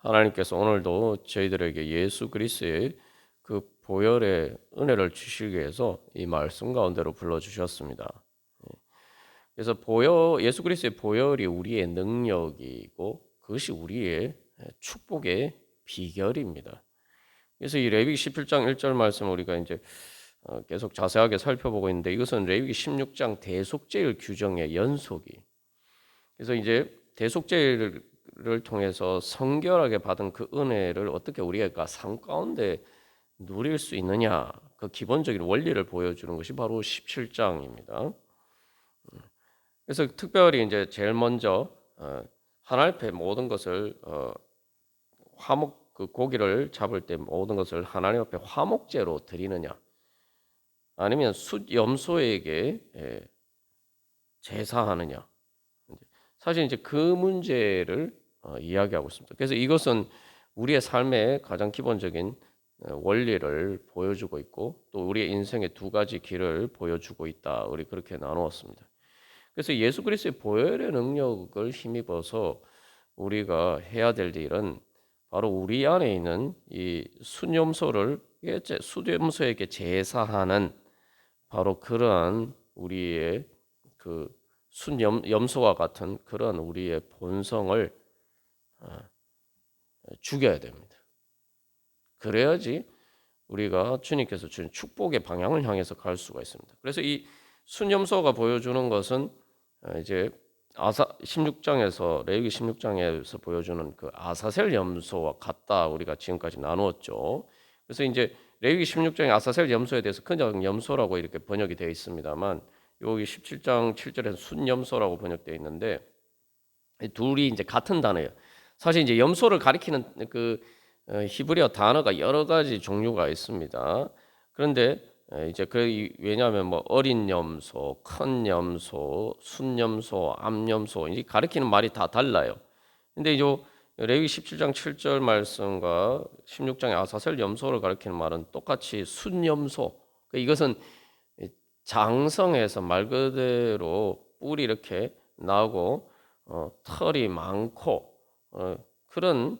하나님께서 오늘도 저희들에게 예수 그리스도의 그 보혈의 은혜를 주시기 위해서 이 말씀 가운데로 불러주셨습니다. 그래서 예수 그리스도의 보혈이 우리의 능력이고 그것이 우리의 축복의 비결입니다. 그래서 이 레위기 17장 1절 말씀 우리가 이제 계속 자세하게 살펴보고 있는데 이것은 레위기 16장 대속죄일 규정의 연속이. 그래서 이제 대속죄를 통해서 성결하게 받은 그 은혜를 어떻게 우리가 삶 가운데 누릴 수 있느냐 그 기본적인 원리를 보여주는 것이 바로 17장입니다. 그래서 특별히 이제 제일 먼저 하나님 앞에 모든 것을 화목 그 고기를 잡을 때 모든 것을 하나님 앞에 화목제로 드리느냐 아니면 숫 염소에게 제사하느냐 사실 이제 그 문제를 이야기하고 있습니다. 그래서 이것은 우리의 삶의 가장 기본적인 원리를 보여주고 있고 또 우리의 인생의 두 가지 길을 보여주고 있다. 우리 그렇게 나누었습니다. 그래서 예수 그리스도의 보혈의 능력을 힘입어서 우리가 해야 될 일은 바로 우리 안에 있는 이 순염소에게 제사하는 바로 그러한 우리의 그 염소와 같은 그런 우리의 본성을 죽여야 됩니다. 그래야지 우리가 주님께서 주신 축복의 방향을 향해서 갈 수가 있습니다. 그래서 이 순염소가 보여주는 것은 이제 16장에서 레위기 16장에서 보여주는 그 아사셀 염소와 같다 우리가 지금까지 나누었죠. 그래서 이제 레위기 16장의 아사셀 염소에 대해서 그냥 염소라고 이렇게 번역이 되어 있습니다만 여기 17장 7절에서 순염소라고 번역되어 있는데 둘이 이제 같은 단어예요. 사실 이제 염소를 가리키는 그 히브리어 단어가 여러 가지 종류가 있습니다. 그런데 이제 왜냐하면 뭐 어린 염소, 큰 염소, 순염소, 암염소 이 가리키는 말이 다 달라요. 근데 이 레위기 17장 7절 말씀과 16장의 아사셀 염소를 가리키는 말은 똑같이 순염소. 이것은 장성해서 말 그대로 뿔이 이렇게 나오고 털이 많고 그런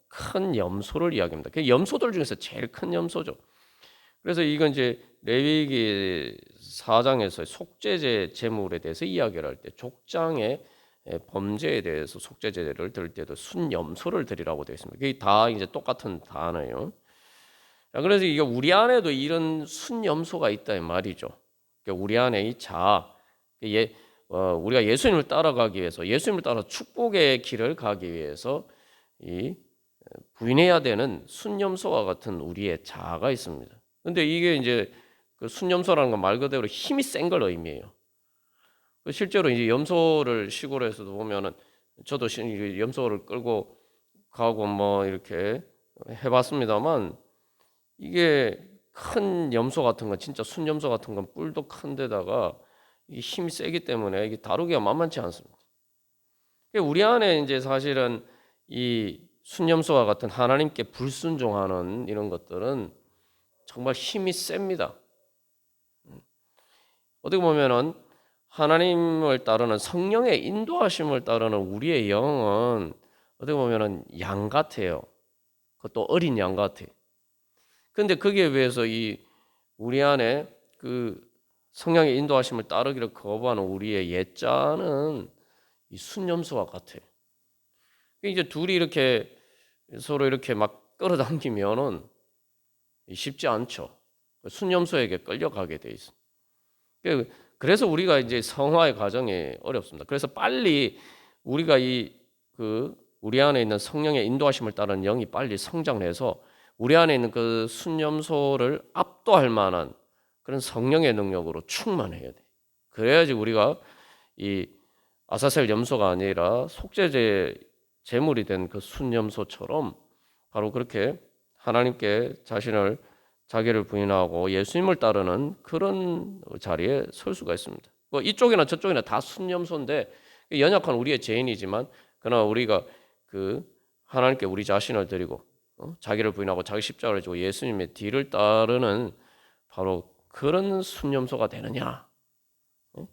큰 염소를 이야기합니다. 그 염소들 중에서 제일 큰 염소죠. 그래서 이건 이제 레위기 4장에서 속죄제 제물에 대해서 이야기를 할 때 족장의 범죄에 대해서 속죄제를 드릴 때도 순염소를 드리라고 되어 있습니다. 그게 다 이제 똑같은 단어예요. 그래서 이게 우리 안에도 이런 순염소가 있다 이 말이죠. 우리 안에 이 우리가 예수님을 따라가기 위해서 예수님을 따라 축복의 길을 가기 위해서 이 부인해야 되는 순염소와 같은 우리의 자아가 있습니다. 근데 이게 이제 그 순염소라는 건 말 그대로 힘이 센 걸 의미해요. 실제로 이제 염소를 시골에서도 보면은 저도 염소를 끌고 가고 뭐 이렇게 해봤습니다만 이게 큰 염소 같은 건 진짜 순염소 같은 건 뿔도 큰 데다가 이 힘이 세기 때문에 이게 다루기가 만만치 않습니다. 우리 안에 이제 사실은 이 순염소와 같은 하나님께 불순종하는 이런 것들은 정말 힘이 셉니다. 어떻게 보면은 하나님을 따르는 성령의 인도하심을 따르는 우리의 영은 어떻게 보면은 양 같아요. 그것도 어린 양 같아. 근데 거기에 비해서 우리 안에 그 성령의 인도하심을 따르기를 거부하는 우리의 옛자는 이 순염소와 같아. 이제 둘이 이렇게 서로 이렇게 막 끌어당기면은 쉽지 않죠. 순염소에게 끌려가게 돼 있어. 그래서 우리가 이제 성화의 과정이 어렵습니다. 그래서 빨리 우리가 우리 안에 있는 성령의 인도하심을 따른 영이 빨리 성장해서 우리 안에 있는 그 순염소를 압도할 만한 그런 성령의 능력으로 충만해야 돼. 그래야지 우리가 이 아사셀 염소가 아니라 속죄제 제물이 된 그 순염소처럼 바로 그렇게 하나님께 자기를 부인하고 예수님을 따르는 그런 자리에 설 수가 있습니다. 뭐 이쪽이나 저쪽이나 다 순염소인데 연약한 우리의 죄인이지만 그러나 우리가 하나님께 우리 자신을 드리고 자기를 부인하고 자기 십자가를 지고 예수님의 뒤를 따르는 바로 그런 순염소가 되느냐?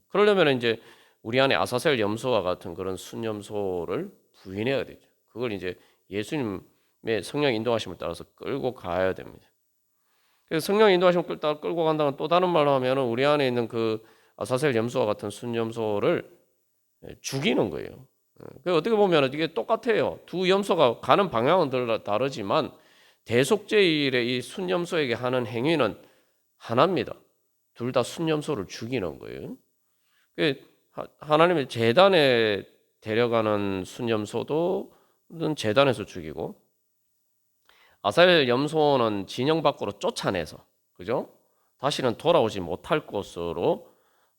그러려면 이제 우리 안에 아사셀 염소와 같은 그런 순염소를 부인해야 되죠. 그걸 이제 예수님의 성령 인도하심을 따라서 끌고 가야 됩니다. 그래서 성령 인도하심을 따라 끌고 간다는 또 다른 말로 하면 우리 안에 있는 그 아사셀 염소와 같은 순염소를 죽이는 거예요. 어떻게 보면 이게 똑같아요. 두 염소가 가는 방향은 다르지만 대속죄일의 이 순염소에게 하는 행위는 하나입니다. 둘 다 순염소를 죽이는 거예요. 하나님의 제단에 데려가는 순염소도 제단에서 죽이고 아사셀 염소는 진영 밖으로 쫓아내서 그죠? 다시는 돌아오지 못할 곳으로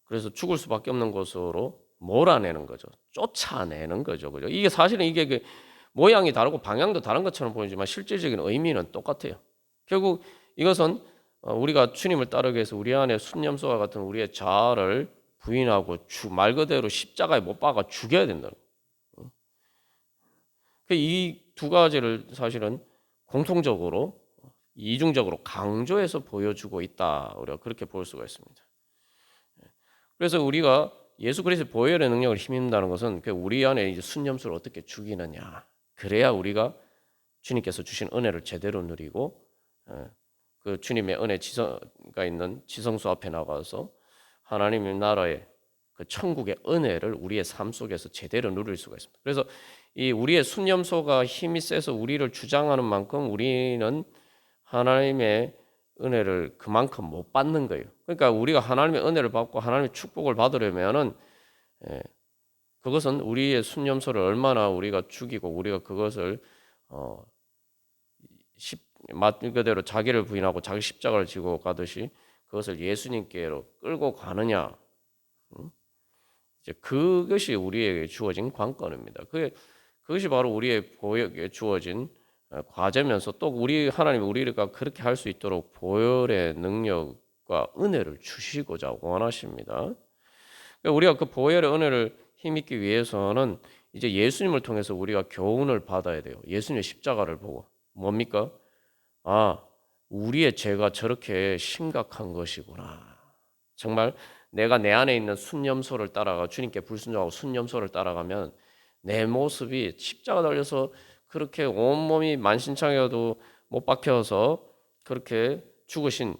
그래서 죽을 수밖에 없는 곳으로 몰아내는 거죠. 쫓아내는 거죠. 그죠? 이게 사실은 이게 그 모양이 다르고 방향도 다른 것처럼 보이지만 실질적인 의미는 똑같아요. 결국 이것은 우리가 주님을 따르기 위해서 우리 안에 순염소와 같은 우리의 자아를 부인하고 말 그대로 십자가에 못 박아 죽여야 된다는 거예요. 이 두 가지를 사실은 공통적으로 이중적으로 강조해서 보여주고 있다. 우리가 그렇게 볼 수가 있습니다. 그래서 우리가 예수 그리스도의 보혈의 능력을 힘입는다는 것은 우리 안에 이제 순염소를 어떻게 죽이느냐. 그래야 우리가 주님께서 주신 은혜를 제대로 누리고 그 주님의 은혜 지성가 있는 지성소 앞에 나가서 하나님의 나라의 그 천국의 은혜를 우리의 삶 속에서 제대로 누릴 수가 있습니다. 그래서 이 우리의 순염소가 힘이 세서 우리를 주장하는 만큼 우리는 하나님의 은혜를 그만큼 못 받는 거예요. 그러니까 우리가 하나님의 은혜를 받고 하나님의 축복을 받으려면은 그것은 우리의 순염소를 얼마나 우리가 죽이고 우리가 그것을 말 그대로 자기를 부인하고 자기 십자가를 지고 가듯이 그것을 예수님께로 끌고 가느냐. 이제 그것이 우리에게 주어진 관건입니다. 그것이 바로 우리의 보혈에 주어진 과제면서 또 우리 하나님이 우리가 그렇게 할 수 있도록 보혈의 능력과 은혜를 주시고자 원하십니다. 우리가 그 보혈의 은혜를 힘입기 위해서는 이제 예수님을 통해서 우리가 교훈을 받아야 돼요. 예수님의 십자가를 보고 뭡니까? 우리의 죄가 저렇게 심각한 것이구나. 정말 내가 내 안에 있는 순염소를 따라가 주님께 불순종하고 순염소를 따라가면 내 모습이 십자가 달려서 그렇게 온몸이 만신창이어도 못 박혀서 그렇게 죽으신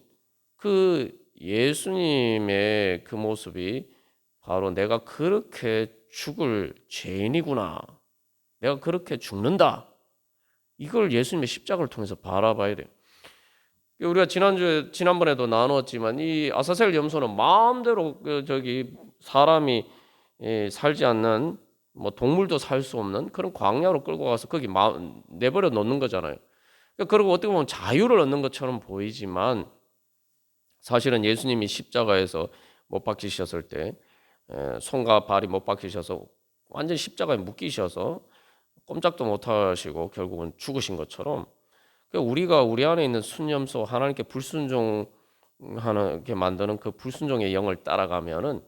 그 예수님의 그 모습이 바로 내가 그렇게 죽을 죄인이구나. 내가 그렇게 죽는다. 이걸 예수님의 십자가를 통해서 바라봐야 돼요. 우리가 지난번에도 나누었지만 이 아사셀 염소는 마음대로 사람이 살지 않는 뭐 동물도 살 수 없는 그런 광야로 끌고 가서 거기 내버려 놓는 거잖아요. 그리고 어떻게 보면 자유를 얻는 것처럼 보이지만 사실은 예수님이 십자가에서 못 박히셨을 때 손과 발이 못 박히셔서 완전 십자가에 묶이셔서 꼼짝도 못 하시고 결국은 죽으신 것처럼 우리가 우리 안에 있는 순염소 하나님께 불순종하게 만드는 그 불순종의 영을 따라가면은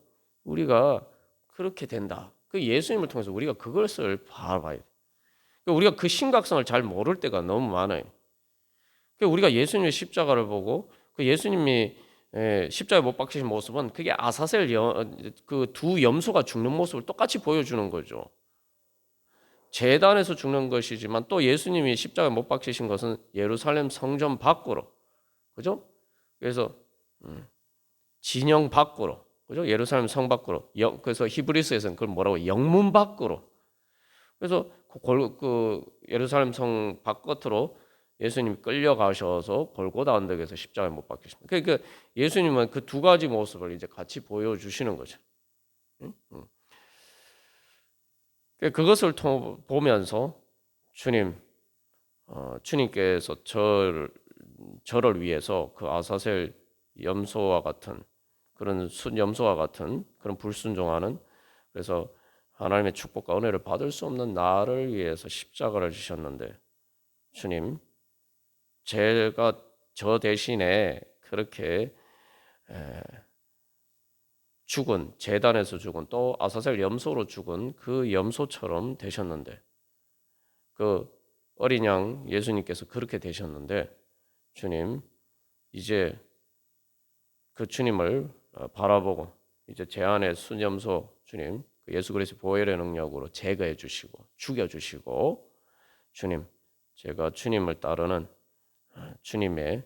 우리가 그렇게 된다. 그 예수님을 통해서 우리가 그것을 바라봐야 돼. 우리가 그 심각성을 잘 모를 때가 너무 많아요. 우리가 예수님의 십자가를 보고 그 예수님이 십자가에 못 박히신 모습은 그게 아사셀 그 두 염소가 죽는 모습을 똑같이 보여주는 거죠. 제단에서 죽는 것이지만 또 예수님이 십자가에 못 박히신 것은 예루살렘 성전 밖으로, 그죠? 그래서 진영 밖으로, 그죠? 예루살렘 성 밖으로. 그래서 히브리서에서는 그걸 뭐라고? 영문 밖으로. 그래서 그 예루살렘 성 바깥으로 예수님이 끌려가셔서 골고다 언덕에서 십자가에 못 박히십니다. 그러니까 예수님은 그 두 가지 모습을 이제 같이 보여주시는 거죠. 그것을 보면서 주님께서 저를 위해서 그 아사셀 염소와 같은 그런 순염소와 같은 그런 불순종하는 그래서 하나님의 축복과 은혜를 받을 수 없는 나를 위해서 십자가를 지셨는데 주님 제가 저 대신에 그렇게 죽은 제단에서 죽은 또 아사셀 염소로 죽은 그 염소처럼 되셨는데 그 어린 양 예수님께서 그렇게 되셨는데 주님 이제 그 주님을 바라보고 이제 제 안에 순염소 주님 그 예수 그리스도 보혈의 능력으로 제거해 주시고 죽여 주시고 주님, 제가 주님을 따르는 주님의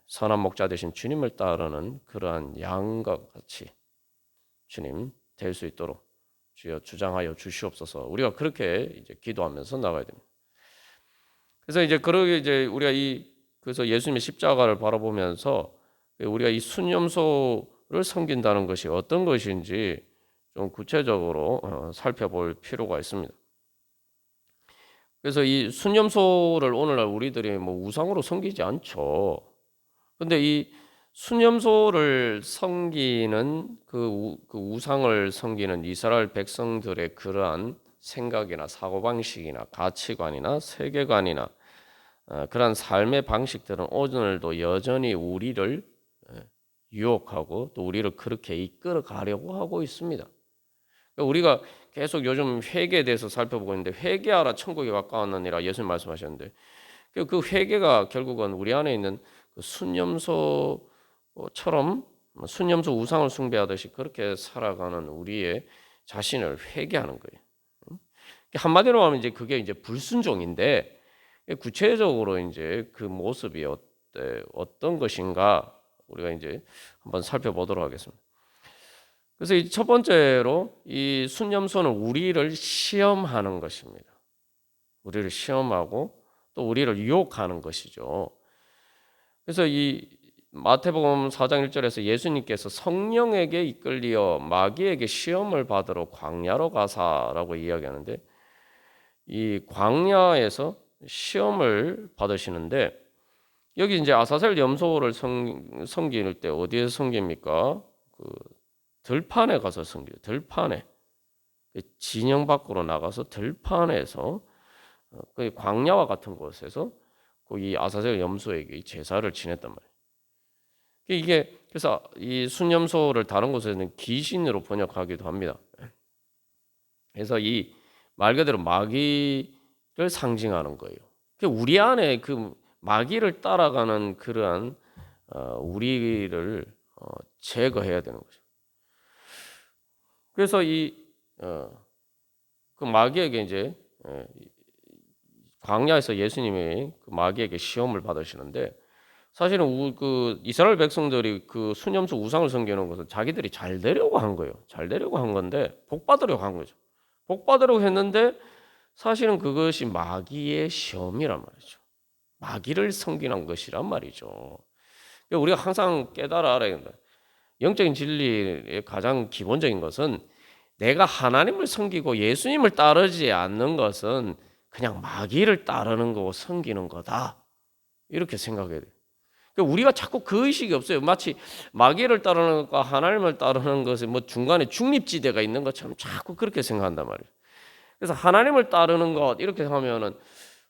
선한 목자 되신 주님을 따르는 그러한 양과 같이 주님 될 수 있도록 주여 주장하여 주시옵소서. 우리가 그렇게 이제 기도하면서 나가야 됩니다. 그래서 이제 그러게 이제 우리가 그래서 예수님의 십자가를 바라보면서 우리가 이 순념소를 섬긴다는 것이 어떤 것인지 좀 구체적으로 살펴볼 필요가 있습니다. 그래서 이 순념소를 오늘날 우리들이 뭐 우상으로 섬기지 않죠. 근데 이 순념소를 섬기는 그 우상을 섬기는 이스라엘 백성들의 그러한 생각이나 사고방식이나 가치관이나 세계관이나 그러한 삶의 방식들은 오늘도 여전히 우리를 유혹하고 또 우리를 그렇게 이끌어 가려고 하고 있습니다. 우리가 계속 요즘 회개에 대해서 살펴보고 있는데 회개하라 천국에 가까웠느니라 예수님 말씀하셨는데 그 회개가 결국은 우리 안에 있는 그 순념소처럼 순념소 우상을 숭배하듯이 그렇게 살아가는 우리의 자신을 회개하는 거예요. 한마디로 하면 이제 그게 이제 불순종인데 구체적으로 이제 그 모습이 어떤 것인가 우리가 이제 한번 살펴보도록 하겠습니다. 그래서 이 첫 번째로 이 순념소는 우리를 시험하는 것입니다. 우리를 시험하고 또 우리를 유혹하는 것이죠. 그래서 이 마태복음 4장 1절에서 예수님께서 성령에게 이끌리어 마귀에게 시험을 받으러 광야로 가사라고 이야기하는데 이 광야에서 시험을 받으시는데 여기 이제 아사셀 염소를 섬길 때 어디에 섬깁니까? 그 들판에 가서 섬겨요. 들판에 진영 밖으로 나가서 들판에서 그 광야와 같은 곳에서 이 아사셀 염소에게 제사를 지냈단 말이에요. 이게 그래서 이 순염소를 다른 곳에서는 귀신으로 번역하기도 합니다. 그래서 이 말 그대로 마귀를 상징하는 거예요. 우리 안에 그 마귀를 따라가는 그러한 우리를 제거해야 되는 거죠. 그래서 그 마귀에게 이제 광야에서 예수님이 그 마귀에게 시험을 받으시는데 사실은 그 이스라엘 백성들이 그 순염소 우상을 섬기는 것은 자기들이 잘 되려고 한 거예요. 잘 되려고 한 건데 복 받으려고 한 거죠. 복 받으려고 했는데 사실은 그것이 마귀의 시험이란 말이죠. 마귀를 섬기는 것이란 말이죠. 우리가 항상 깨달아 알아야 된다. 영적인 진리의 가장 기본적인 것은 내가 하나님을 섬기고 예수님을 따르지 않는 것은 그냥 마귀를 따르는 거고 섬기는 거다. 이렇게 생각해야 돼요. 우리가 자꾸 그 의식이 없어요. 마치 마귀를 따르는 것과 하나님을 따르는 것에 뭐 중간에 중립지대가 있는 것처럼 자꾸 그렇게 생각한단 말이에요. 그래서 하나님을 따르는 것 이렇게 하면은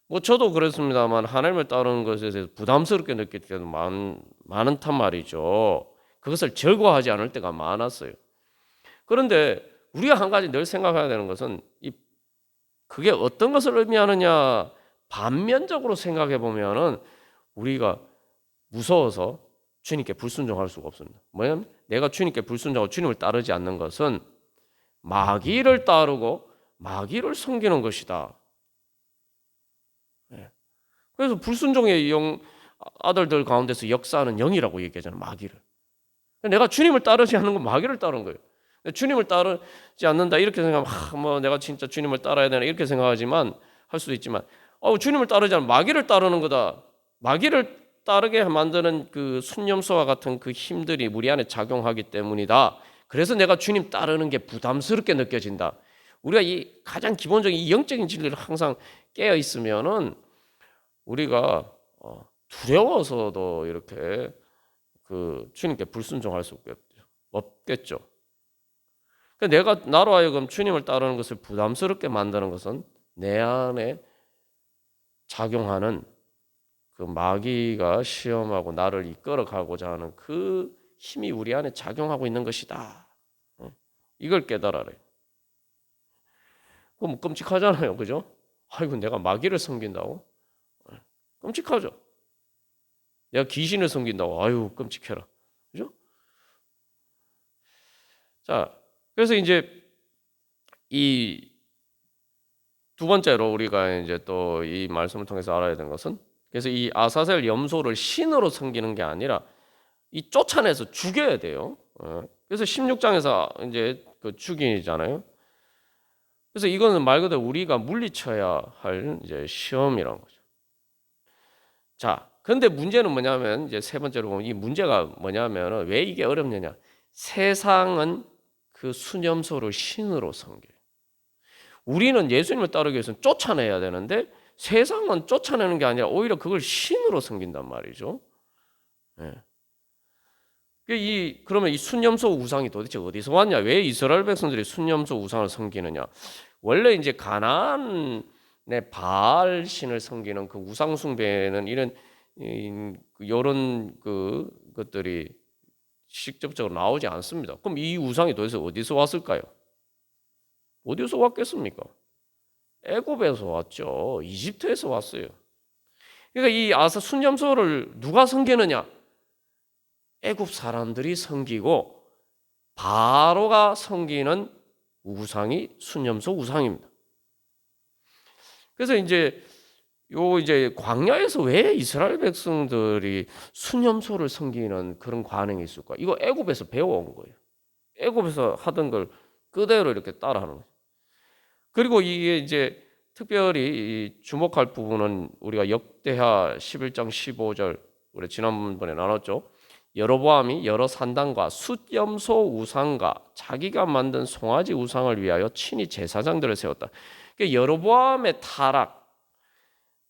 뭐 저도 그렇습니다만 하나님을 따르는 것에 대해서 부담스럽게 느낄 때도 많단 말이죠. 그것을 절거하지 않을 때가 많았어요. 그런데 우리가 한 가지 늘 생각해야 되는 것은 그게 어떤 것을 의미하느냐 반면적으로 생각해 보면은 우리가 무서워서 주님께 불순종할 수가 없습니다. 뭐냐면 내가 주님께 불순종하고 주님을 따르지 않는 것은 마귀를 따르고 마귀를 섬기는 것이다. 그래서 불순종의 아들들 가운데서 역사하는 영이라고 얘기하잖아요. 마귀를. 내가 주님을 따르지 않는 건 마귀를 따른 거예요. 주님을 따르지 않는다 이렇게 생각하면 뭐 내가 진짜 주님을 따라야 되나 이렇게 생각하지만 할 수도 있지만 주님을 따르지 않으면 마귀를 따르는 거다. 마귀를 따르게 만드는 그 순념소와 같은 그 힘들이 우리 안에 작용하기 때문이다. 그래서 내가 주님 따르는 게 부담스럽게 느껴진다. 우리가 이 가장 기본적인 이 영적인 진리를 항상 깨어 있으면은 우리가 두려워서도 이렇게 그 주님께 불순종할 수 없겠죠. 내가 나로 하여금 주님을 따르는 것을 부담스럽게 만드는 것은 내 안에 작용하는 그 마귀가 시험하고 나를 이끌어가고자 하는 그 힘이 우리 안에 작용하고 있는 것이다. 이걸 깨달아라. 그럼 끔찍하잖아요, 그죠? 아이고 내가 마귀를 섬긴다고? 끔찍하죠. 내가 귀신을 섬긴다고? 아유 끔찍해라, 그죠? 자, 그래서 이제 이 두 번째로 우리가 이제 또 이 말씀을 통해서 알아야 되는 것은, 그래서 이 아사셀 염소를 신으로 섬기는 게 아니라 이 쫓아내서 죽여야 돼요. 그래서 16장에서 이제 그 죽이잖아요. 그래서 이거는 말 그대로 우리가 물리쳐야 할 이제 시험이라는 거죠. 자, 근데 문제는 뭐냐면 이제 세 번째로 보면 이 문제가 뭐냐면 왜 이게 어렵느냐? 세상은 그 순염소를 신으로 섬겨요. 우리는 예수님을 따르기 위해서는 쫓아내야 되는데 세상은 쫓아내는 게 아니라 오히려 그걸 신으로 섬긴단 말이죠. 예. 그러면 이 순염소 우상이 도대체 어디서 왔냐? 왜 이스라엘 백성들이 순염소 우상을 섬기느냐? 원래 이제 가나안의 바알 신을 섬기는 그 우상 숭배는 이런 것들이 직접적으로 나오지 않습니다. 그럼 이 우상이 도대체 어디서 왔을까요? 어디서 왔겠습니까? 애굽에서 왔죠. 이집트에서 왔어요. 그러니까 이 아사 순염소를 누가 섬기느냐? 애굽 사람들이 섬기고 바로가 섬기는 우상이 순염소 우상입니다. 그래서 이제 광야에서 왜 이스라엘 백성들이 순염소를 섬기는 그런 관행이 있을까? 이거 애굽에서 배워온 거예요. 애굽에서 하던 걸 그대로 이렇게 따라하는 거예요. 그리고 이게 이제 특별히 주목할 부분은 우리가 역대하 11장 15절 우리 지난번에 나눴죠. 여로보암이 여러 산당과 숫염소 우상과 자기가 만든 송아지 우상을 위하여 친히 제사장들을 세웠다. 그러니까 여로보암의 타락,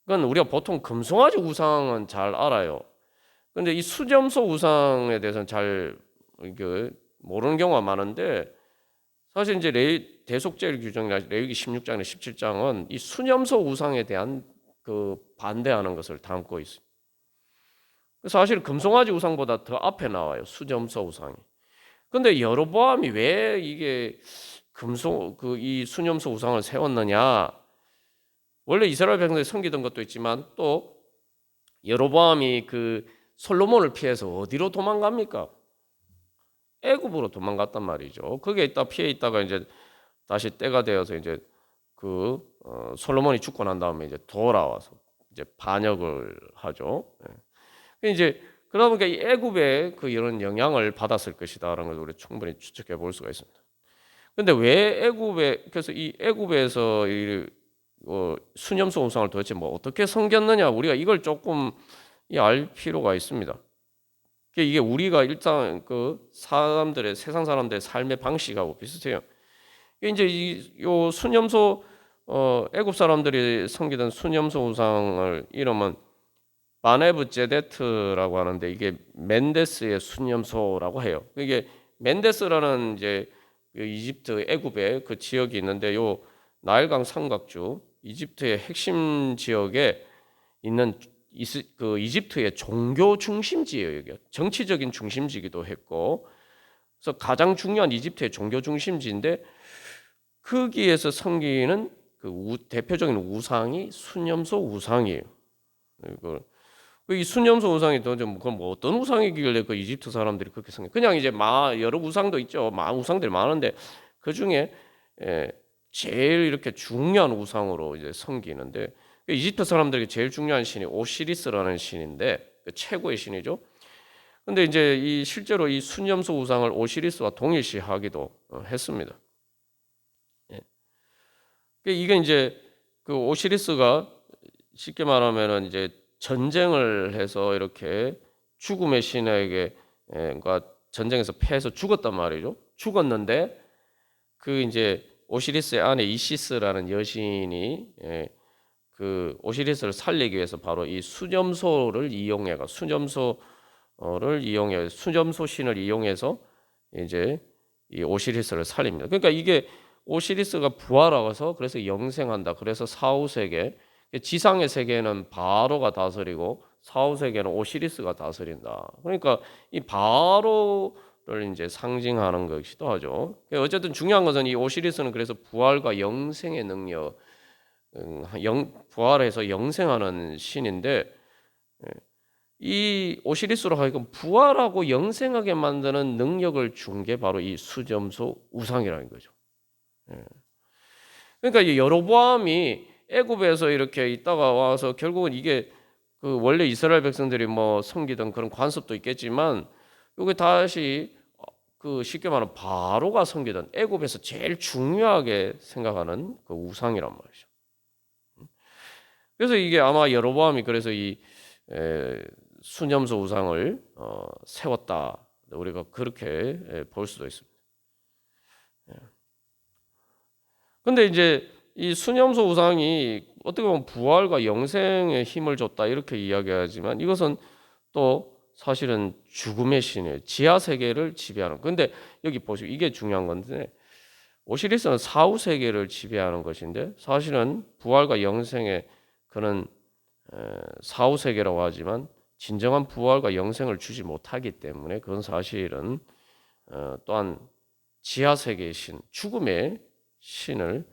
그건 우리가 보통 금송아지 우상은 잘 알아요. 그런데 이 숫염소 우상에 대해서는 잘 모르는 경우가 많은데, 사실 이제 대속죄일 규정이나 레위기 16장이나 17장은 이 순염소 우상에 대한 그 반대하는 것을 담고 있어요. 사실 금송아지 우상보다 더 앞에 나와요. 순염소 우상이. 근데 여로보암이 왜 이게 이 순염소 우상을 세웠느냐? 원래 이스라엘 백성들이 섬기던 것도 있지만 또 여로보암이 그 솔로몬을 피해서 어디로 도망갑니까? 애굽으로 도망갔단 말이죠. 거기에 있다 피해 있다가 이제 다시 때가 되어서 이제 솔로몬이 죽고 난 다음에 이제 돌아와서 이제 반역을 하죠. 이제 그러다 보니까 이 애굽에 이런 영향을 받았을 것이다라는 걸 우리 충분히 추측해 볼 수가 있습니다. 근데 왜 그래서 이 애굽에서 순염소 우상을 도대체 어떻게 섬겼느냐, 우리가 이걸 조금 알 필요가 있습니다. 이게 우리가 일단 세상 사람들의 삶의 방식하고 비슷해요. 이제 요 순염소 애굽 사람들이 섬기던 순염소 우상을 이름은 바네브 제데트라고 하는데 이게 멘데스의 순염소라고 해요. 이게 멘데스라는 이제 이집트 애굽의 그 지역이 있는데 요 나일강 삼각주 이집트의 핵심 지역에 있는 이집트의 종교 중심지예요. 여기 정치적인 중심지기도 했고, 그래서 가장 중요한 이집트의 종교 중심지인데 거기에서 섬기는 대표적인 우상이 순염소 우상이에요. 이 순염소 우상이 그럼 어떤 우상이길래 그 이집트 사람들이 그렇게 섬겨? 그냥 이제 여러 우상도 있죠. 우상들이 많은데 그 중에 제일 이렇게 중요한 우상으로 이제 섬기는데, 이집트 사람들에게 제일 중요한 신이 오시리스라는 신인데 최고의 신이죠. 근데 이제 실제로 이 순염소 우상을 오시리스와 동일시하기도 했습니다. 이게 이제 오시리스가 쉽게 말하면은 이제 전쟁을 해서 이렇게 죽음의 신에게 전쟁에서 패해서 죽었단 말이죠. 죽었는데 이제 오시리스의 아내 이시스라는 여신이 오시리스를 살리기 위해서 바로 이 순염소 신을 이용해서 이제 이 오시리스를 살립니다. 그러니까 이게 오시리스가 부활하고서 그래서 영생한다. 그래서 사후세계, 지상의 세계는 바로가 다스리고 사후세계는 오시리스가 다스린다. 그러니까 이 바로를 이제 상징하는 것이기도 하죠. 어쨌든 중요한 것은 이 오시리스는 그래서 부활과 영생의 능력, 부활해서 영생하는 신인데, 이 오시리스로 하여금 부활하고 영생하게 만드는 능력을 준 게 바로 이 순염소 우상이라는 거죠. 그러니까 이 여로보암이 애굽에서 이렇게 있다가 와서 결국은 이게 그 원래 이스라엘 백성들이 뭐 섬기던 그런 관습도 있겠지만 여기 다시 그 쉽게 말하면 바로가 섬기던 애굽에서 제일 중요하게 생각하는 그 우상이란 말이죠. 그래서 이게 아마 여로보암이 그래서 이 수념소 우상을 세웠다. 우리가 그렇게 볼 수도 있습니다. 근데 이제 이 수념소 우상이 어떻게 보면 부활과 영생에 힘을 줬다 이렇게 이야기하지만 이것은 또 사실은 죽음의 신이에요. 지하 세계를 지배하는. 근데 여기 보시고 이게 중요한 건데 오시리스는 사후 세계를 지배하는 것인데 사실은 부활과 영생의 그런 사후 세계라고 하지만 진정한 부활과 영생을 주지 못하기 때문에 그건 사실은 또한 지하 세계의 신, 죽음의 신을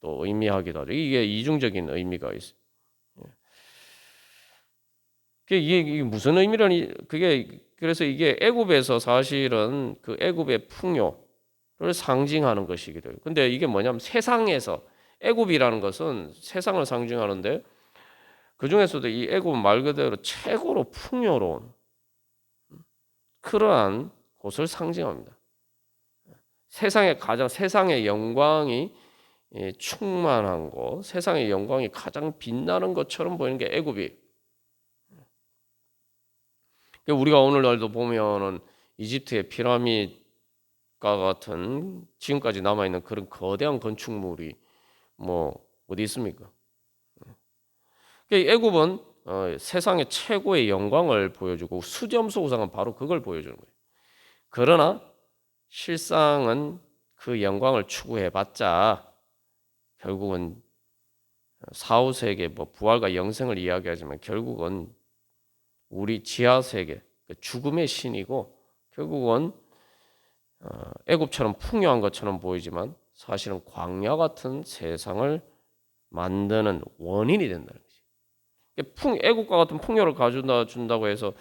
또 의미하기도 하죠. 이게 이중적인 의미가 있어요. 이게 무슨 의미라니? 그게 그래서 이게 애굽에서 사실은 그 애굽의 풍요를 상징하는 것이기도 해요. 근데 이게 뭐냐면 세상에서 애굽이라는 것은 세상을 상징하는데 그 중에서도 이 애굽은 말 그대로 최고로 풍요로운 그러한 곳을 상징합니다. 세상의 영광이 충만한 곳, 세상의 영광이 가장 빛나는 것처럼 보이는 게 애굽이. 우리가 오늘날도 보면은 이집트의 피라미드과 같은 지금까지 남아 있는 그런 거대한 건축물이 뭐 어디 있습니까? 애굽은 세상의 최고의 영광을 보여주고 수점소 우상은 바로 그걸 보여주는 거예요. 그러나 실상은 그 영광을 추구해봤자 결국은 사후 세계, 뭐 부활과 영생을 이야기하지만 결국은 우리 지하 세계, 죽음의 신이고 결국은 애굽처럼 풍요한 것처럼 보이지만 사실은 광야 같은 세상을 만드는 원인이 된다는 거지. 애국과 같은 풍요를 가져다 준다고 해서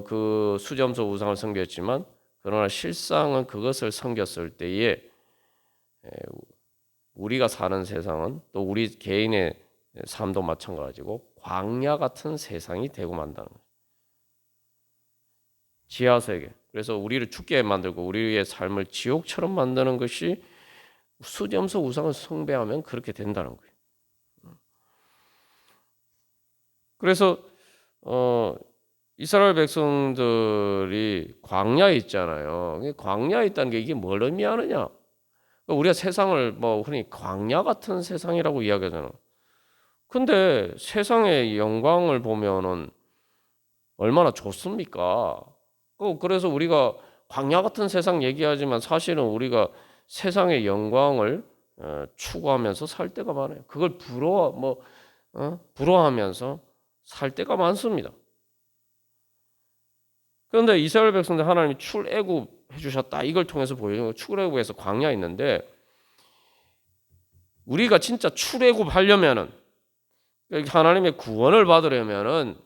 그 수점소 우상을 섬겼지만 그러나 실상은 그것을 섬겼을 때에 우리가 사는 세상은 또 우리 개인의 삶도 마찬가지고 광야 같은 세상이 되고 만다는 거예요. 지하 세계. 그래서 우리를 죽게 만들고 우리의 삶을 지옥처럼 만드는 것이 수점소 우상을 숭배하면 그렇게 된다는 거예요. 그래서 이스라엘 백성들이 광야에 있잖아요. 광야에 있다는 게 이게 뭘 의미하느냐? 우리가 세상을 뭐 흔히 광야 같은 세상이라고 이야기하잖아. 근데 세상의 영광을 보면은 얼마나 좋습니까? 그래서 우리가 광야 같은 세상 얘기하지만 사실은 우리가 세상의 영광을 추구하면서 살 때가 많아요. 그걸 부러워하면서 살 때가 많습니다. 그런데 이스라엘 백성들 하나님이 출애굽 해주셨다 이걸 통해서 보여주는 출애굽에서 광야 있는데 우리가 진짜 출애굽 하려면은 하나님의 구원을 받으려면은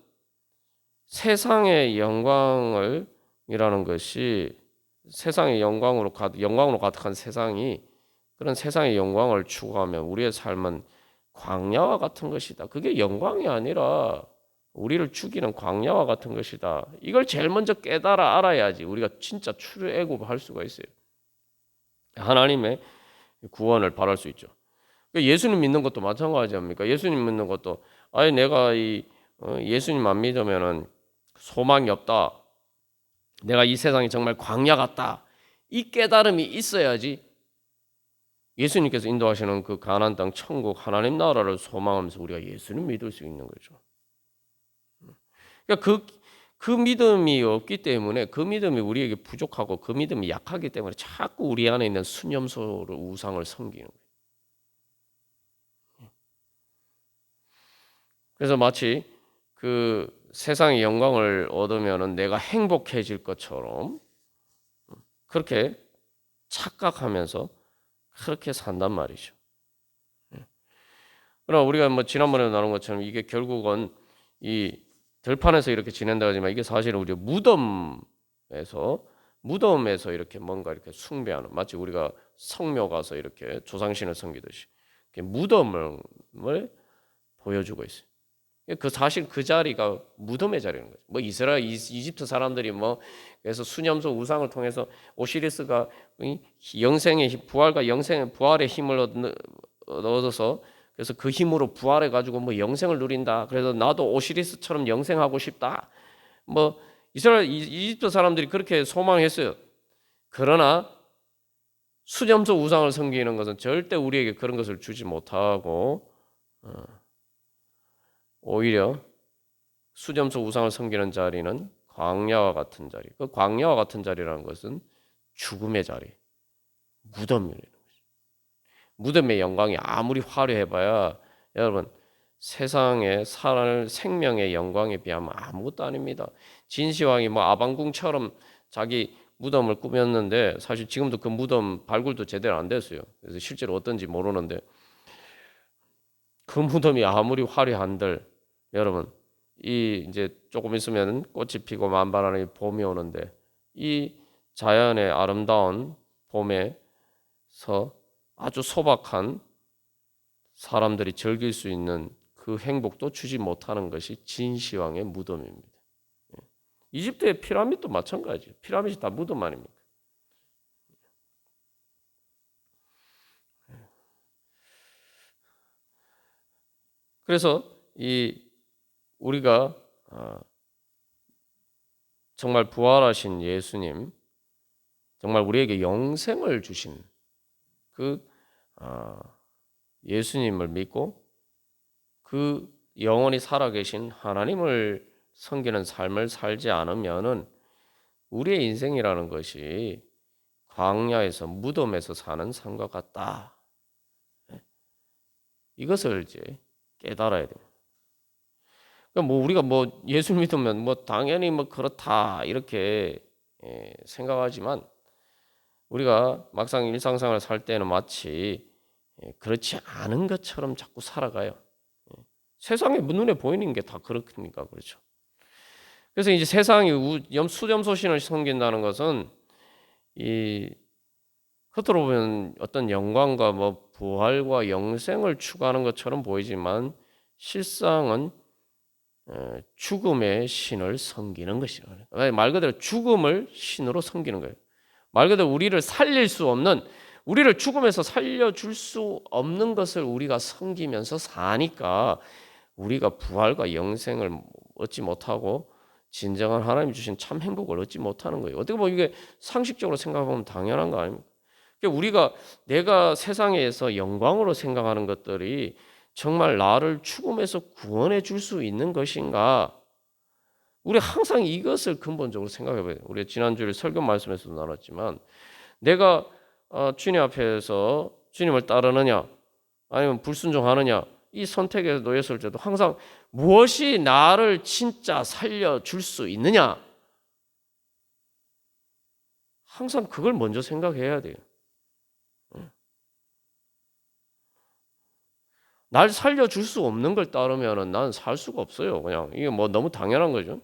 세상의 영광을 이라는 것이 세상의 영광으로 가득한 세상이 그런 세상의 영광을 추구하면 우리의 삶은 광야와 같은 것이다. 그게 영광이 아니라 우리를 죽이는 광야와 같은 것이다. 이걸 제일 먼저 깨달아 알아야지 우리가 진짜 출애굽할 수가 있어요. 하나님의 구원을 바랄 수 있죠. 예수님 믿는 것도 마찬가지 아닙니까? 예수님 믿는 것도 내가 예수님 안 믿으면은 소망이 없다. 내가 이 세상이 정말 광야 같다. 이 깨달음이 있어야지 예수님께서 인도하시는 그 가나안 땅 천국 하나님 나라를 소망하면서 우리가 예수님 믿을 수 있는 거죠. 그러니까 그 믿음이 없기 때문에 그 믿음이 우리에게 부족하고 그 믿음이 약하기 때문에 자꾸 우리 안에 있는 수념소를 우상을 섬기는 거예요. 그래서 마치 그 세상의 영광을 얻으면은 내가 행복해질 것처럼 그렇게 착각하면서 그렇게 산단 말이죠. 그러나 우리가 뭐 지난번에 나눈 것처럼 이게 결국은 이 들판에서 이렇게 지낸다고 하지만 이게 사실은 우리 무덤에서 이렇게 뭔가 이렇게 숭배하는 마치 우리가 성묘 가서 이렇게 조상신을 섬기듯이 무덤을 보여주고 있어요. 그 사실 그 자리가 무덤의 자리인 거죠. 뭐 이스라엘, 이집트 사람들이 뭐 그래서 수념소 우상을 통해서 오시리스가 영생의 부활과 영생의 부활의 힘을 얻어서 그래서 그 힘으로 부활해 가지고 뭐 영생을 누린다. 그래서 나도 오시리스처럼 영생하고 싶다. 뭐 이스라엘, 이집트 사람들이 그렇게 소망했어요. 그러나 수념소 우상을 섬기는 것은 절대 우리에게 그런 것을 주지 못하고 오히려 수점소 우상을 섬기는 자리는 광야와 같은 자리. 그 광야와 같은 자리라는 것은 죽음의 자리, 무덤이라는 거죠. 무덤의 영광이 아무리 화려해봐야 여러분 세상에 살 생명의 영광에 비하면 아무것도 아닙니다. 진시황이 뭐 아방궁처럼 자기 무덤을 꾸몄는데 사실 지금도 그 무덤 발굴도 제대로 안 됐어요. 그래서 실제로 어떤지 모르는데 그 무덤이 아무리 화려한들 여러분 이 이제 조금 있으면 꽃이 피고 만발하는 봄이 오는데 이 자연의 아름다운 봄에서 아주 소박한 사람들이 즐길 수 있는 그 행복도 주지 못하는 것이 진시황의 무덤입니다. 이집트의 피라미드도 마찬가지예요. 피라미드 다 무덤 아닙니까? 그래서 이 우리가 정말 부활하신 예수님, 정말 우리에게 영생을 주신 그 예수님을 믿고 그 영원히 살아계신 하나님을 섬기는 삶을 살지 않으면은 우리의 인생이라는 것이 광야에서 무덤에서 사는 삶과 같다. 이것을 이제 깨달아야 됩니다. 그러니까 뭐 우리가 뭐 예수 믿으면 뭐 당연히 뭐 그렇다 이렇게 생각하지만 우리가 막상 일상생활을 살 때는 마치 그렇지 않은 것처럼 자꾸 살아가요. 세상에 눈에 보이는 게 다 그렇습니까? 그렇죠. 그래서 이제 세상이 수점소신을 섬긴다는 것은 이 겉으로 보면 어떤 영광과 뭐 부활과 영생을 추구하는 것처럼 보이지만 실상은 죽음의 신을 섬기는 것이에요. 말 그대로 죽음을 신으로 섬기는 거예요. 말 그대로 우리를 살릴 수 없는 우리를 죽음에서 살려줄 수 없는 것을 우리가 섬기면서 사니까 우리가 부활과 영생을 얻지 못하고 진정한 하나님 주신 참 행복을 얻지 못하는 거예요. 어떻게 보면 이게 상식적으로 생각하면 당연한 거 아닙니까? 우리가 내가 세상에서 영광으로 생각하는 것들이 정말 나를 죽음에서 구원해 줄 수 있는 것인가? 우리 항상 이것을 근본적으로 생각해 봐야 돼요. 우리 지난주에 설교 말씀에서도 나눴지만 내가 주님 앞에서 주님을 따르느냐 아니면 불순종하느냐 이 선택에 놓였을 때도 항상 무엇이 나를 진짜 살려줄 수 있느냐 항상 그걸 먼저 생각해야 돼요. 날 살려줄 수 없는 걸 따르면은 난 살 수가 없어요. 그냥 이게 뭐 너무 당연한 거죠.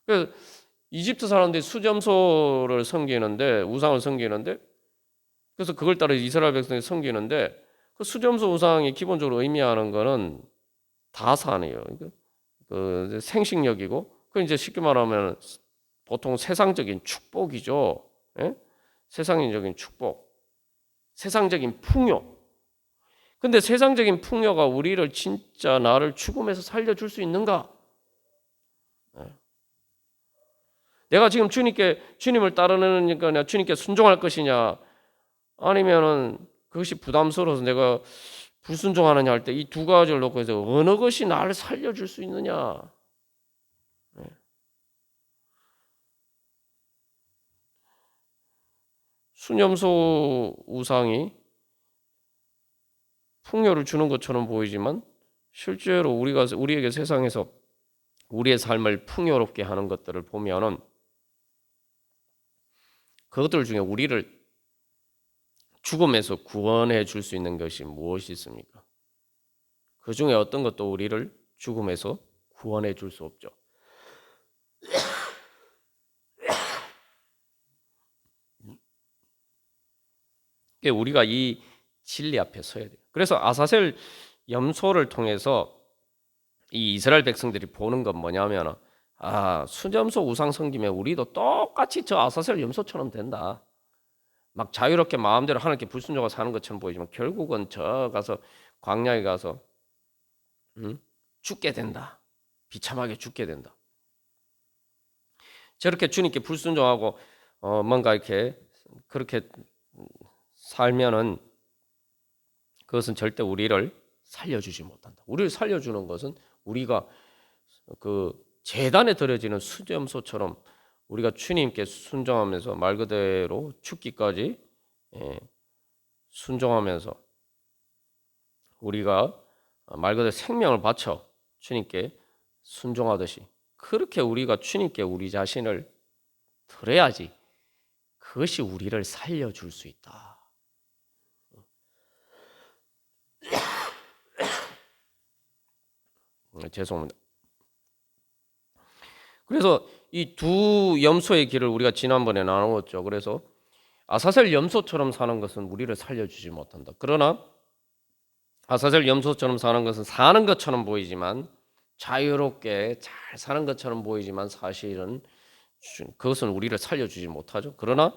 그래서 이집트 사람들이 수점소를 섬기는데 우상을 섬기는데 그래서 그걸 따라 이스라엘 백성이 섬기는데 그 수점소 우상이 기본적으로 의미하는 거는 다산이에요. 그 생식력이고 그 이제 쉽게 말하면 보통 세상적인 축복이죠. 예? 세상적인 축복, 세상적인 풍요. 근데 세상적인 풍요가 우리를 진짜 나를 죽음에서 살려줄 수 있는가? 내가 지금 주님을 따르니까 내가 주님께 순종할 것이냐? 아니면은 그것이 부담스러워서 내가 불순종하느냐 할 때 이 두 가지를 놓고 해서 어느 것이 나를 살려줄 수 있느냐? 수념소 우상이 풍요를 주는 것처럼 보이지만 실제로 우리에게 세상에서 우리의 삶을 풍요롭게 하는 것들을 보면은 그것들 중에 우리를 죽음에서 구원해 줄 수 있는 것이 무엇이 있습니까? 그 중에 어떤 것도 우리를 죽음에서 구원해 줄 수 없죠. 우리가 이 진리 앞에 서야 돼요. 그래서 아사셀 염소를 통해서 이 이스라엘 백성들이 보는 건 뭐냐면 수염소 우상 섬기면 우리도 똑같이 저 아사셀 염소처럼 된다. 막 자유롭게 마음대로 하나님께 불순종하고 사는 것처럼 보이지만 결국은 저 가서 광야에 가서 죽게 된다. 비참하게 죽게 된다. 저렇게 주님께 불순종하고 뭔가 이렇게 그렇게 살면은 그것은 절대 우리를 살려주지 못한다. 우리를 살려주는 것은 우리가 그 제단에 드려지는 수염소처럼 우리가 주님께 순종하면서 말 그대로 죽기까지 순종하면서 우리가 말 그대로 생명을 바쳐 주님께 순종하듯이 그렇게 우리가 주님께 우리 자신을 드려야지 그것이 우리를 살려줄 수 있다. 죄송합니다. 그래서 이 두 염소의 길을 우리가 지난번에 나누었죠. 그래서 아사셀 염소처럼 사는 것은 우리를 살려주지 못한다. 그러나 아사셀 염소처럼 사는 것은 사는 것처럼 보이지만 자유롭게 잘 사는 것처럼 보이지만 사실은 그것은 우리를 살려주지 못하죠. 그러나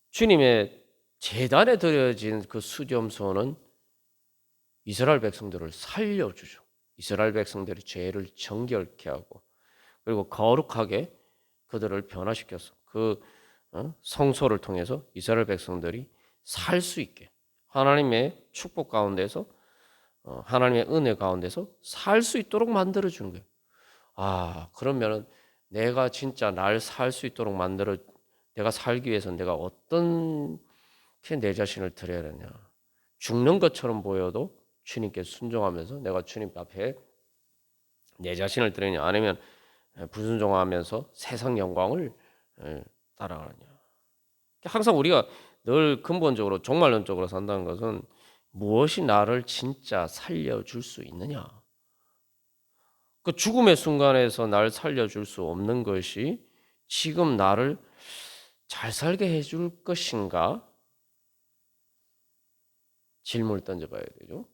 주님의 제단에 드려진 그 수염소는 이스라엘 백성들을 살려주죠. 이스라엘 백성들의 죄를 정결케 하고 그리고 거룩하게 그들을 변화시켜서 그 성소를 통해서 이스라엘 백성들이 살 수 있게 하나님의 축복 가운데서 하나님의 은혜 가운데서 살 수 있도록 만들어 주는 거예요. 그러면은 내가 진짜 날 살 수 있도록 내가 살기 위해서 내가 어떻게 내 자신을 드려야 되냐? 죽는 것처럼 보여도 주님께 순종하면서 내가 주님 앞에 내 자신을 드리냐 아니면 불순종하면서 세상 영광을 따라가느냐. 항상 우리가 늘 근본적으로 종말론적으로 산다는 것은 무엇이 나를 진짜 살려줄 수 있느냐. 그 죽음의 순간에서 날 살려줄 수 없는 것이 지금 나를 잘 살게 해줄 것인가? 질문을 던져봐야 되죠.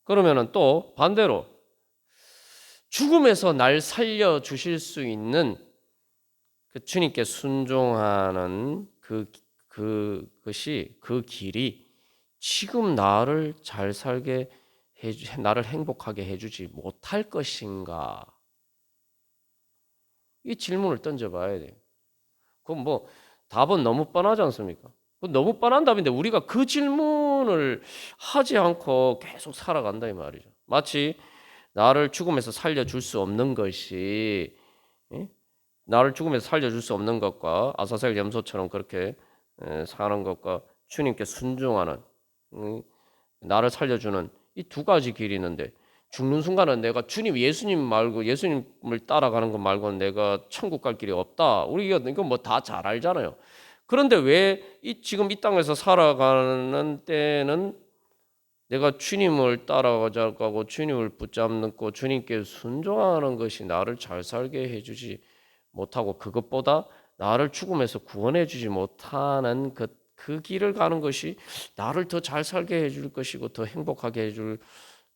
그러면은 또 반대로 죽음에서 날 살려주실 수 있는 그 주님께 순종하는 그것이 그 길이 지금 나를 잘 살게 나를 행복하게 해주지 못할 것인가? 이 질문을 던져봐야 돼요. 그럼 뭐 답은 너무 뻔하지 않습니까? 너무 뻔한 답인데 우리가 그 질문을 하지 않고 계속 살아간다 이 말이죠. 마치 나를 죽음에서 살려줄 수 없는 것이 나를 죽음에서 살려줄 수 없는 것과 아사셀 염소처럼 그렇게 사는 것과 주님께 순종하는 나를 살려주는 이 두 가지 길이 있는데 죽는 순간은 내가 예수님 말고 예수님을 따라가는 것 말고는 내가 천국 갈 길이 없다. 우리가 이거 뭐 다 잘 알잖아요. 그런데 왜 지금 이 땅에서 살아가는 때는 내가 주님을 따라가고 주님을 붙잡고 주님께 순종하는 것이 나를 잘 살게 해주지 못하고 그것보다 나를 죽음에서 구원해 주지 못하는 그 길을 가는 것이 나를 더 잘 살게 해줄 것이고 더 행복하게 해줄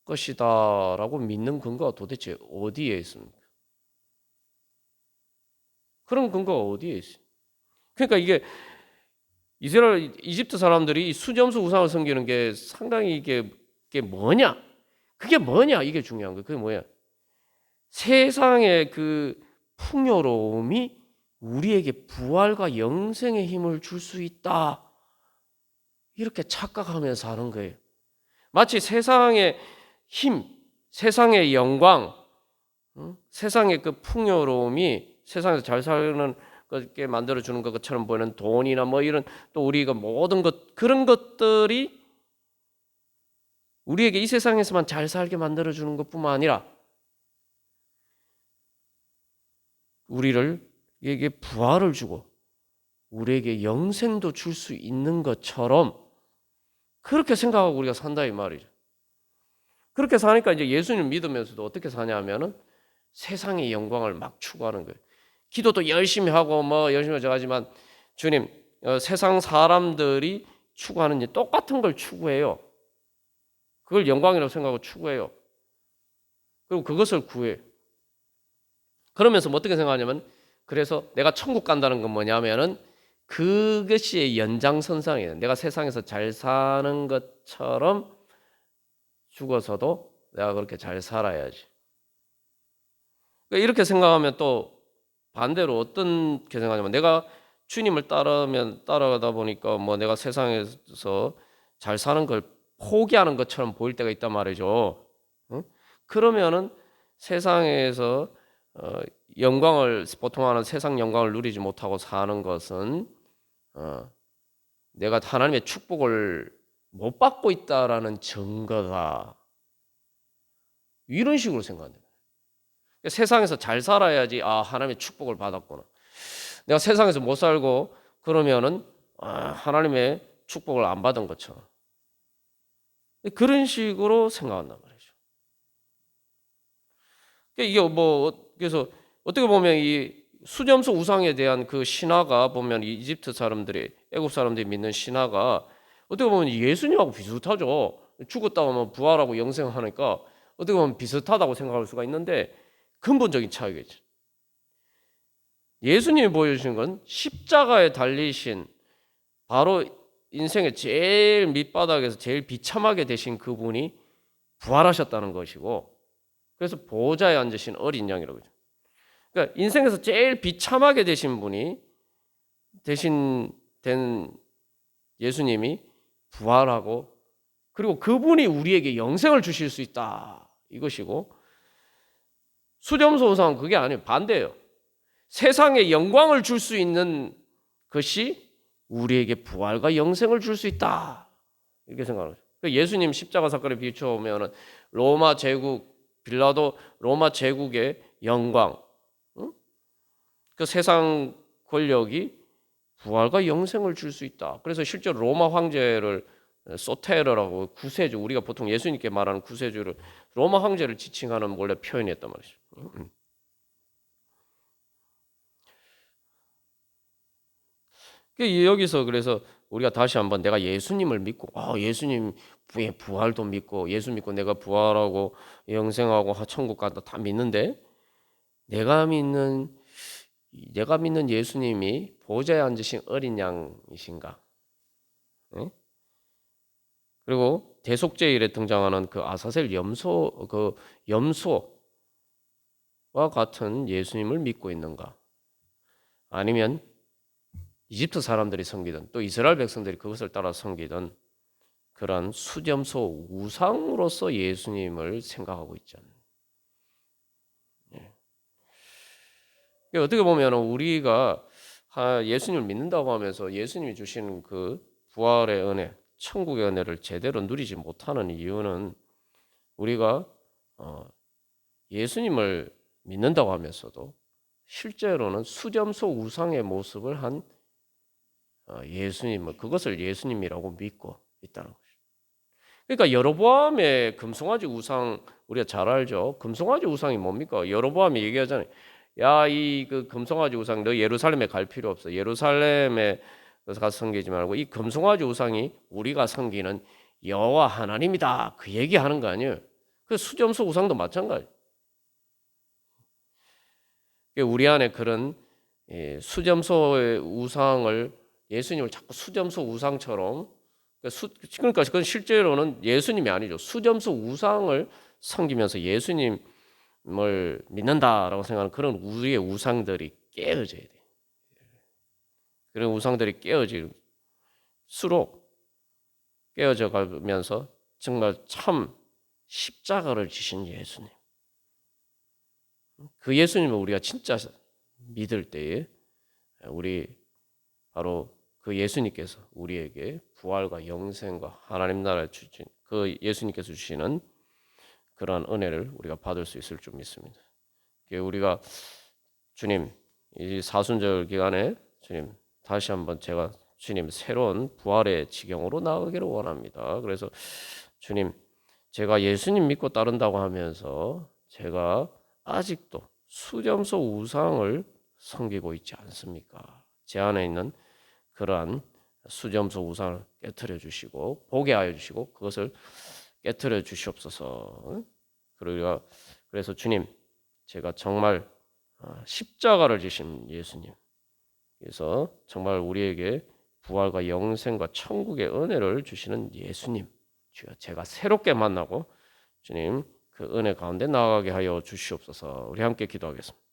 것이다라고 믿는 근거가 도대체 어디에 있습니까? 그런 근거가 어디에 있어요? 그러니까 이게 이집트 사람들이 수점수 우상을 섬기는 게 상당히 이게 뭐냐? 그게 뭐냐? 이게 중요한 거예요. 그게 뭐야? 세상의 그 풍요로움이 우리에게 부활과 영생의 힘을 줄 수 있다. 이렇게 착각하면서 사는 거예요. 마치 세상의 힘, 세상의 영광, 세상의 그 풍요로움이 세상에서 잘 사는 것게 만들어 주는 것처럼 보이는 돈이나 뭐 이런 또 우리가 모든 것 그런 것들이 우리에게 이 세상에서만 잘 살게 만들어 주는 것뿐만 아니라 우리에게 부활을 주고 우리에게 영생도 줄 수 있는 것처럼 그렇게 생각하고 우리가 산다 이 말이죠. 그렇게 사니까 이제 예수님 믿으면서도 어떻게 사냐면은 세상의 영광을 막 추구하는 거예요. 기도도 열심히 하고 뭐 열심히 하지만 주님 세상 사람들이 추구하는 똑같은 걸 추구해요. 그걸 영광이라고 생각하고 추구해요. 그리고 그것을 구해요. 그러면서 뭐 어떻게 생각하냐면, 그래서 내가 천국 간다는 건 뭐냐면은 그것이 연장선상이에요. 내가 세상에서 잘 사는 것처럼 죽어서도 내가 그렇게 잘 살아야지. 그러니까 이렇게 생각하면 또 반대로 어떻게 생각하냐면, 내가 주님을 따라가다 보니까 뭐 내가 세상에서 잘 사는 걸 포기하는 것처럼 보일 때가 있단 말이죠. 응? 그러면은 세상에서 영광을 보통 하는 세상 영광을 누리지 못하고 사는 것은 내가 하나님의 축복을 못 받고 있다라는 증거다. 이런 식으로 생각합니다. 세상에서 잘 살아야지 하나님의 축복을 받았구나. 내가 세상에서 못 살고 그러면은 하나님의 축복을 안 받은 것처럼 그런 식으로 생각한단 말이죠. 이게 뭐 그래서 어떻게 보면 이 수점수 우상에 대한 그 신화가 보면 이집트 사람들이 애굽 사람들이 믿는 신화가 어떻게 보면 예수님하고 비슷하죠. 죽었다 하면 부활하고 영생하니까 어떻게 보면 비슷하다고 생각할 수가 있는데 근본적인 차이겠죠. 예수님이 보여주신 건 십자가에 달리신 바로 인생의 제일 밑바닥에서 제일 비참하게 되신 그분이 부활하셨다는 것이고, 그래서 보좌에 앉으신 어린 양이라고 하죠. 그러니까 인생에서 제일 비참하게 되신 분이 대신 된 예수님이 부활하고, 그리고 그분이 우리에게 영생을 주실 수 있다 이것이고, 수점소 우상은 그게 아니에요. 반대예요. 세상에 영광을 줄 수 있는 것이 우리에게 부활과 영생을 줄 수 있다 이렇게 생각하죠. 예수님 십자가 사건에 비춰보면 로마 제국 빌라도 로마 제국의 영광, 그 세상 권력이 부활과 영생을 줄 수 있다. 그래서 실제로 로마 황제를 소테르라고 구세주, 우리가 보통 예수님께 말하는 구세주를 로마 황제를 지칭하는 원래 표현이었단 말이죠. 여기서 그래서 우리가 다시 한번 내가 예수님을 믿고 예수님 부활도 믿고 예수 믿고 내가 부활하고 영생하고 천국 간다 다 믿는데 내가 믿는 예수님이 보좌에 앉으신 어린 양이신가? 네? 그리고 대속죄일에 등장하는 그 아사셀 염소와 같은 예수님을 믿고 있는가? 아니면 이집트 사람들이 섬기던 또 이스라엘 백성들이 그것을 따라 섬기던 그런 수점소 우상으로서 예수님을 생각하고 있지 않나요? 어떻게 보면 우리가 예수님을 믿는다고 하면서 예수님이 주시는 그 부활의 은혜, 천국의 은혜를 제대로 누리지 못하는 이유는 우리가 예수님을 믿는다고 하면서도 실제로는 수점소 우상의 모습을 한 예수님을 그것을 예수님이라고 믿고 있다는 것이죠. 그러니까 여로보암의 금송아지 우상 우리가 잘 알죠. 금송아지 우상이 뭡니까? 여로보암이 얘기하잖아요. 야, 이 그 금송아지 우상 너 예루살렘에 갈 필요 없어. 예루살렘에 가서 섬기지 말고 이 금송아지 우상이 우리가 섬기는 여호와 하나님이다. 그 얘기하는 거 아니에요. 그 수점소 우상도 마찬가지. 우리 안에 그런 수점소의 우상을 예수님을 자꾸 수점소 우상처럼 그러니까 그건 실제로는 예수님이 아니죠. 수점소 우상을 섬기면서 예수님을 믿는다라고 생각하는 그런 우리의 우상들이 깨어져야 돼. 그런 우상들이 깨어질수록 깨어져 가면서 정말 참 십자가를 지신 예수님. 그 예수님을 우리가 진짜 믿을 때에 우리 바로 그 예수님께서 우리에게 부활과 영생과 하나님 나라를 주신 그 예수님께서 주시는 그러한 은혜를 우리가 받을 수 있을 줄 믿습니다. 우리가 주님 이 사순절 기간에 주님 다시 한번 제가 주님 새로운 부활의 지경으로 나아가기를 원합니다. 그래서 주님 제가 예수님 믿고 따른다고 하면서 제가 아직도 수점소 우상을 섬기고 있지 않습니까? 제 안에 있는 그러한 수점소 우상을 깨뜨려 주시고 보게 하여 주시고 그것을 깨뜨려 주시옵소서. 그래서 주님, 제가 정말 십자가를 지신 예수님, 그래서 정말 우리에게 부활과 영생과 천국의 은혜를 주시는 예수님, 주여 제가 새롭게 만나고 주님 그 은혜 가운데 나아가게 하여 주시옵소서. 우리 함께 기도하겠습니다.